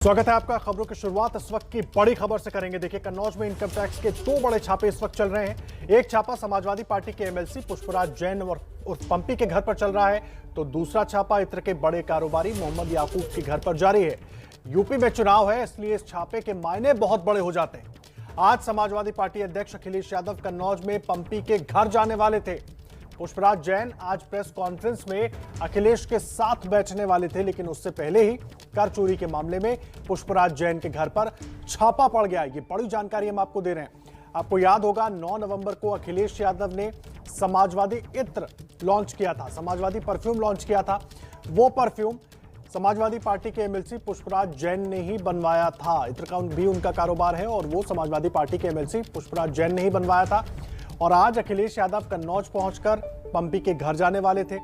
स्वागत है आपका। खबरों की शुरुआत इस वक्त की बड़ी खबर से करेंगे। देखिए, कन्नौज में इनकम टैक्स के दो बड़े छापे इस वक्त चल रहे हैं। एक छापा समाजवादी पार्टी के एमएलसी पुष्पराज जैन और पंपी के घर पर चल रहा है, तो दूसरा छापा इत्र के बड़े कारोबारी मोहम्मद याकूब के घर पर जारी है। यूपी में चुनाव है, इसलिए इस छापे के मायने बहुत बड़े हो जाते हैं। आज समाजवादी पार्टी अध्यक्ष अखिलेश यादव कन्नौज में पंपी के घर जाने वाले थे। पुष्पराज जैन आज प्रेस कॉन्फ्रेंस में अखिलेश के साथ बैठने वाले थे, लेकिन उससे पहले ही कर चोरी के मामले में पुष्पराज जैन के घर पर छापा पड़ गया। ये बड़ी जानकारी हम आपको दे रहे हैं। आपको याद होगा 9 नवंबर को अखिलेश यादव ने समाजवादी इत्र लॉन्च किया था, समाजवादी परफ्यूम लॉन्च किया था। वो परफ्यूम समाजवादी पार्टी के एमएलसी पुष्पराज जैन ने ही बनवाया था। इत्र का भी उनका कारोबार है और वो समाजवादी पार्टी के एमएलसी पुष्पराज जैन ने ही बनवाया था। और आज अखिलेश यादव कन्नौज पहुंचकर पंपी के घर जाने वाले थे।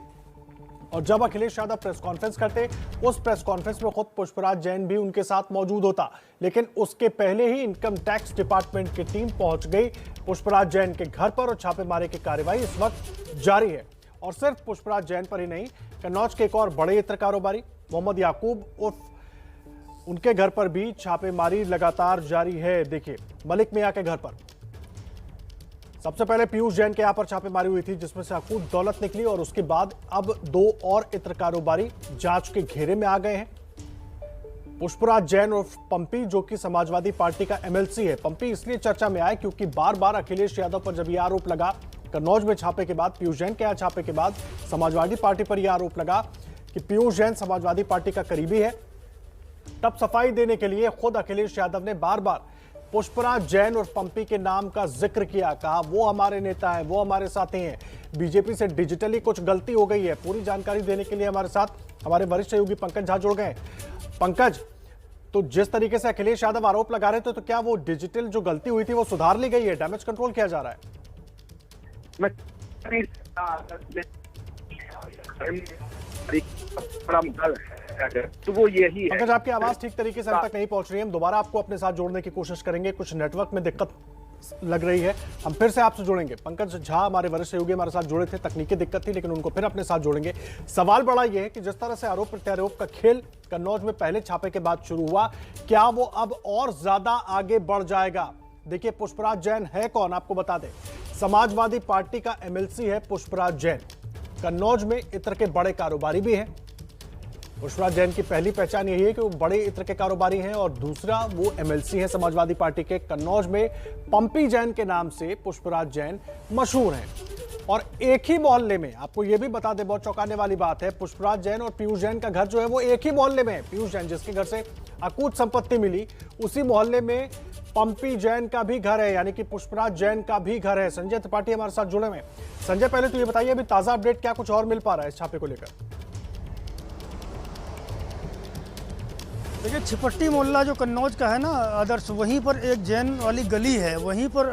और जब अखिलेश यादव प्रेस कॉन्फ्रेंस करते, उस प्रेस कॉन्फ्रेंस में खुद पुष्पराज जैन भी उनके साथ मौजूद होता, लेकिन उसके पहले ही इनकम टैक्स डिपार्टमेंट की टीम पहुंच गई पुष्पराज जैन के घर पर और छापेमारी की कार्रवाई इस वक्त जारी है। और सिर्फ पुष्पराज जैन पर ही नहीं, कन्नौज के एक और बड़े इत्र कारोबारी मोहम्मद याकूब उर्फ उनके घर पर भी छापेमारी लगातार जारी है। देखिए, मलिक मियां के घर पर सबसे पहले पीयूष जैन के यहां पर छापेमारी हुई थी, जिसमें से अकूत दौलत निकली और उसके बाद अब दो और इत्र कारोबारी जांच के घेरे में आ गए हैं। पुष्पराज जैन और पंपी, जो कि समाजवादी पार्टी का एमएलसी है। पंपी इसलिए चर्चा में आए क्योंकि बार बार अखिलेश यादव पर जब यह आरोप लगा, कन्नौज में छापे के बाद, पीयूष जैन के यहां छापे के बाद समाजवादी पार्टी पर यह आरोप लगा कि पीयूष जैन समाजवादी पार्टी का करीबी है। तब सफाई देने के लिए खुद अखिलेश यादव ने बार बार पुष्पराज जैन और पंपी के नाम का जिक्र किया, कहा वो हमारे नेता हैं, वो हमारे साथी हैं। बीजेपी से डिजिटली कुछ गलती हो गई है। पूरी जानकारी देने के लिए हमारे साथ हमारे वरिष्ठ सहयोगी पंकज झा जुड़ गए। पंकज, तो जिस तरीके से अखिलेश यादव आरोप लगा रहे थे, तो क्या वो डिजिटल जो गलती हुई थी वो सुधार ली गई है, डैमेज कंट्रोल किया जा रहा है? तो वो यही है। पंकज, आपकी आवाज ठीक तरीके से तक नहीं पहुंच रही है। हम दोबारा आपको अपने साथ जोड़ने की कोशिश करेंगे, कुछ नेटवर्क में दिक्कत लग रही है। हम फिर से आपसे जोड़ेंगे। पंकज झा हमारे वरिष्ठ सहयोगी हमारे साथ जुड़े थे, तकनीकी दिक्कत थी, लेकिन उनको फिर अपने साथ जोड़ेंगे। सवाल बड़ा यह है कि जिस तरह से आरोप प्रत्यारोप का खेल कन्नौज में पहले छापे के बाद शुरू हुआ, क्या वो अब और ज्यादा आगे बढ़ जाएगा? देखिए, पुष्पराज जैन है कौन, आपको बता दें। समाजवादी पार्टी का एमएलसी है पुष्पराज जैन। कन्नौज में इत्र के बड़े कारोबारी भी हैं। पुष्पराज जैन की पहली पहचान यही है कि वो बड़े इत्र के कारोबारी हैं और दूसरा वो एमएलसी है समाजवादी पार्टी के। कन्नौज में पंपी जैन के नाम से पुष्पराज जैन मशहूर हैं। और एक ही मोहल्ले में, आपको ये भी बता दें, बहुत चौंकाने वाली बात है, पुष्पराज जैन और पीयूष जैन का घर जो है वो एक ही मोहल्ले में है। पीयूष जैन जिसके घर से अकूत संपत्ति मिली, उसी मोहल्ले में पंपी जैन का भी घर है, यानी कि पुष्पराज जैन का भी घर है। संजय त्रिपाठी हमारे साथ जुड़े हुए हैं। संजय, पहले तो ये बताइए, अभी ताजा अपडेट क्या कुछ और मिल पा रहा है इस छापे को लेकर? देखिए, छिपट्टी मोहल्ला जो कन्नौज का है ना आदर्श, वहीं पर एक जैन वाली गली है, वहीं पर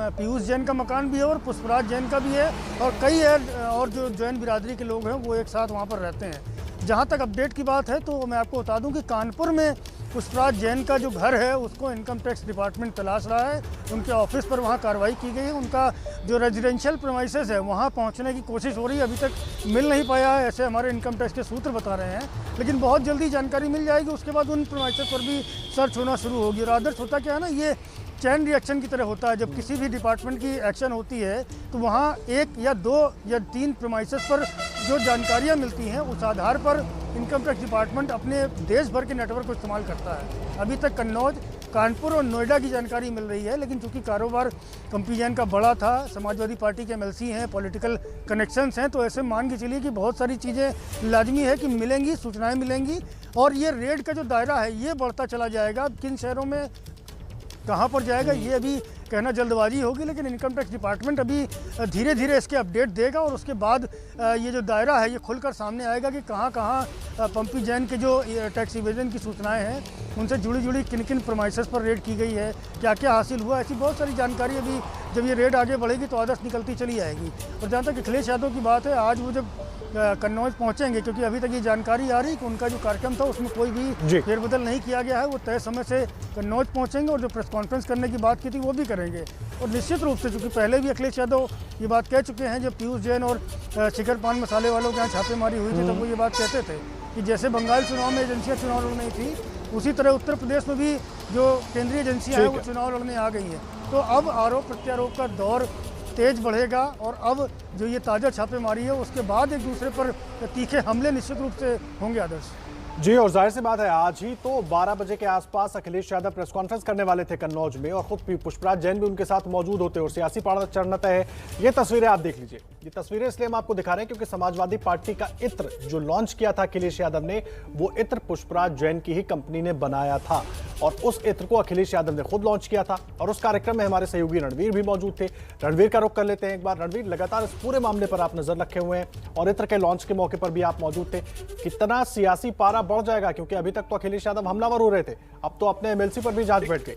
पीयूष जैन का मकान भी है और पुष्पराज जैन का भी है और कई और जो जैन बिरादरी के लोग हैं वो एक साथ वहाँ पर रहते हैं। जहाँ तक अपडेट की बात है तो मैं आपको बता दूं कि कानपुर में पुष्पराज जैन का जो घर है उसको इनकम टैक्स डिपार्टमेंट तलाश रहा है। उनके ऑफिस पर वहाँ कार्रवाई की गई है। उनका जो रेजिडेंशियल प्रीमाइसेस है वहाँ पहुँचने की कोशिश हो रही है, अभी तक मिल नहीं पाया है, ऐसे हमारे इनकम टैक्स के सूत्र बता रहे हैं। लेकिन बहुत जल्दी जानकारी मिल जाएगी, उसके बाद उन प्रीमाइसेस पर भी सर्च होना शुरू होगी। और आदर्श होता क्या है ना, ये चैन रिएक्शन की तरह होता है। जब किसी भी डिपार्टमेंट की एक्शन होती है तो वहाँ 1 या 2 या 3 प्रीमाइसेस पर जो जानकारियाँ मिलती हैं उस आधार पर इनकम टैक्स डिपार्टमेंट अपने देश भर के नेटवर्क को इस्तेमाल करता है। अभी तक कन्नौज, कानपुर और नोएडा की जानकारी मिल रही है, लेकिन चूंकि कारोबार पंपी जैन का बड़ा था, समाजवादी पार्टी के एमएलसी हैं, पॉलिटिकल कनेक्शंस हैं, तो ऐसे मान के चलिए कि बहुत सारी चीज़ें लाजमी है कि मिलेंगी, सूचनाएं मिलेंगी और ये रेड का जो दायरा है ये बढ़ता चला जाएगा। किन शहरों में कहाँ पर जाएगा ये अभी कहना जल्दबाजी होगी, लेकिन इनकम टैक्स डिपार्टमेंट अभी धीरे धीरे इसके अपडेट देगा और उसके बाद ये जो दायरा है ये खुलकर सामने आएगा कि कहाँ कहाँ पंपी जैन के जो टैक्स इवेजन की सूचनाएं हैं उनसे जुड़ी किन किन प्रोमाइसेस पर रेड की गई है, क्या क्या हासिल हुआ, ऐसी बहुत सारी जानकारी अभी जब ये रेड आगे बढ़ेगी तो आदर्श निकलती चली आएगी। और जहाँ तक अखिलेश यादव की बात है, आज वो जब कन्नौज पहुंचेंगे, क्योंकि अभी तक ये जानकारी आ रही कि उनका जो कार्यक्रम था उसमें कोई भी फेरबदल नहीं किया गया है, वो तय समय से कन्नौज पहुंचेंगे और जो प्रेस कॉन्फ्रेंस करने की बात की थी वो भी करेंगे। और निश्चित रूप से, चूँकि पहले भी अखिलेश यादव ये बात कह चुके हैं, जब पीयूष जैन और शिखर पान मसाले वालों के यहाँ छापेमारी हुई थी तब वो ये बात कहते थे कि जैसे बंगाल चुनाव में एजेंसियाँ चुनाव लड़ नहीं थी, उसी तरह उत्तर प्रदेश में भी जो केंद्रीय एजेंसियां हैं ठीक वो है। चुनाव लड़ने आ गई हैं। तो अब आरोप प्रत्यारोप का दौर तेज बढ़ेगा और अब जो ये ताज़ा छापेमारी है उसके बाद एक दूसरे पर तीखे हमले निश्चित रूप से होंगे आदर्श। जी, और जाहिर सी बात है आज ही तो 12 बजे के आसपास अखिलेश यादव प्रेस कॉन्फ्रेंस करने वाले थे कन्नौज में और खुद पुष्पराज जैन भी उनके साथ मौजूद होते और सियासी पारा चढ़ना तय है। ये तस्वीरें आप देख लीजिए। ये तस्वीरें इसलिए हम आपको दिखा रहे हैं क्योंकि समाजवादी पार्टी का इत्र जो लॉन्च किया था अखिलेश यादव ने, वो इत्र पुष्पराज जैन की ही कंपनी ने बनाया था और उस इत्र को अखिलेश यादव ने खुद लॉन्च किया था। और उस कार्यक्रम में हमारे सहयोगी रणवीर भी मौजूद थे। रणवीर का रुख कर लेते हैं एक बार। रणवीर, लगातार इस पूरे मामले पर आप नजर रखे हुए हैं और इत्र के लॉन्च के मौके पर भी आप मौजूद थे। कितना सियासी पारा बढ़ जाएगा, क्योंकि अभी तक तो अखिलेश यादव हमलावर हो रहे थे, अब तो अपने एमएलसी पर भी जांच बैठ गई।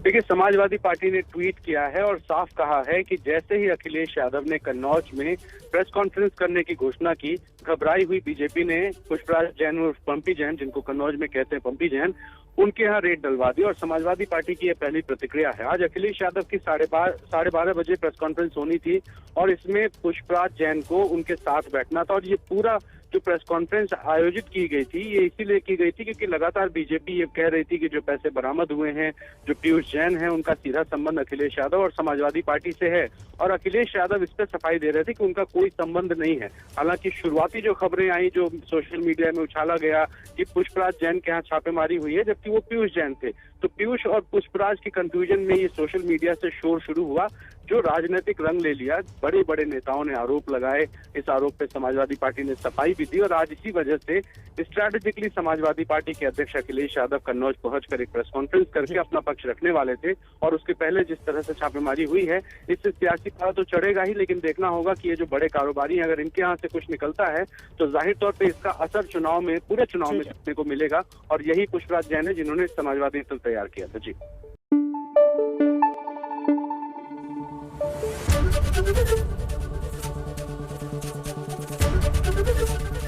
देखिए, समाजवादी पार्टी ने ट्वीट किया है और साफ कहा है कि जैसे ही अखिलेश यादव ने कन्नौज में प्रेस कॉन्फ्रेंस करने की घोषणा की, घबराई हुई बीजेपी ने पुष्पराज जैन और पंपी जैन, जिनको कन्नौज में कहते हैं पंपी जैन, उनके यहाँ रेड डलवा दी और समाजवादी पार्टी की यह पहली प्रतिक्रिया है। आज अखिलेश यादव की 12:30 बजे प्रेस कॉन्फ्रेंस होनी थी और इसमें पुष्पराज जैन को उनके साथ बैठना था। और ये पूरा जो प्रेस कॉन्फ्रेंस आयोजित की गई थी ये इसीलिए की गई थी क्योंकि लगातार बीजेपी ये कह रही थी कि जो पैसे बरामद हुए हैं, जो पीयूष जैन है, उनका सीधा संबंध अखिलेश यादव और समाजवादी पार्टी से है। और अखिलेश यादव इस पर सफाई दे रहे थे कि उनका कोई संबंध नहीं है। हालांकि शुरुआती जो खबरें आई, जो सोशल मीडिया में उछाला गया कि पुष्पराज जैन के यहाँ छापेमारी हुई है, जबकि वो पीयूष जैन थे। तो पीयूष और पुष्पराज की कंफ्यूजन में ये सोशल मीडिया से शोर शुरू हुआ, जो राजनीतिक रंग ले लिया। बड़े बड़े नेताओं ने आरोप लगाए, इस आरोप पे समाजवादी पार्टी ने सफाई भी दी और आज इसी वजह से स्ट्रैटेजिकली समाजवादी पार्टी के अध्यक्ष अखिलेश यादव कन्नौज पहुंचकर एक प्रेस कॉन्फ्रेंस करके अपना पक्ष रखने वाले थे। और उसके पहले जिस तरह से छापेमारी हुई है, इससे सियासी पारा तो चढ़ेगा ही, लेकिन देखना होगा कि ये जो बड़े कारोबारी हैं, अगर इनके यहाँ से कुछ निकलता है तो जाहिर तौर पर इसका असर चुनाव में, पूरे चुनाव में देखने को मिलेगा। और यही पुष्पराज जैन है जिन्होंने समाजवादी इत्र तैयार किया था। जी,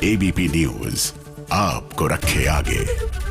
एबीपी न्यूज आपको रखे आगे।